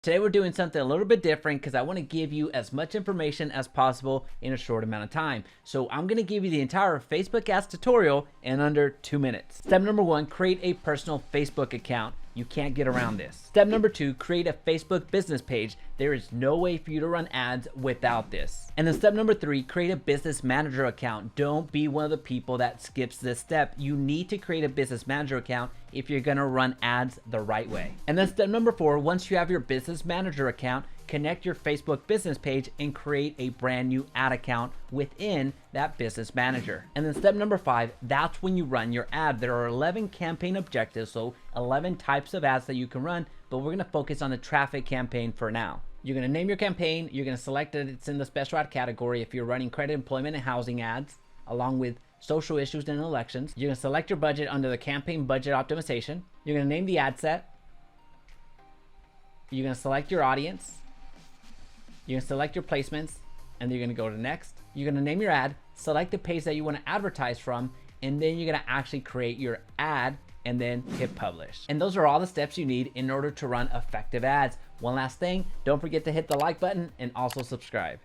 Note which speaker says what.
Speaker 1: Today we're doing something a little bit different because I want to give you as much information as possible in a short amount of time. So I'm going to give you the entire Facebook ads tutorial in under 2 minutes. Step number 1, create a personal Facebook account. You can't get around this. Step number 2, create a Facebook business page. There is no way for you to run ads without this. And then step number 3, create a business manager account. Don't be one of the people that skips this step. You need to create a business manager account if you're gonna run ads the right way. And then step number 4, once you have your business manager account, connect your Facebook business page and create a brand new ad account within that business manager. And then step number 5, that's when you run your ad. There are 11 campaign objectives, so 11 types of ads that you can run, but we're gonna focus on the traffic campaign for now. You're gonna name your campaign, you're gonna select that it's in the special ad category if you're running credit, employment, and housing ads, along with social issues and elections. You're gonna select your budget under the campaign budget optimization. You're gonna name the ad set. You're gonna select your audience. You're gonna select your placements, and then you're gonna go to next. You're gonna name your ad, select the page that you wanna advertise from, and then you're gonna actually create your ad and then hit publish. And those are all the steps you need in order to run effective ads. One last thing, don't forget to hit the like button and also subscribe.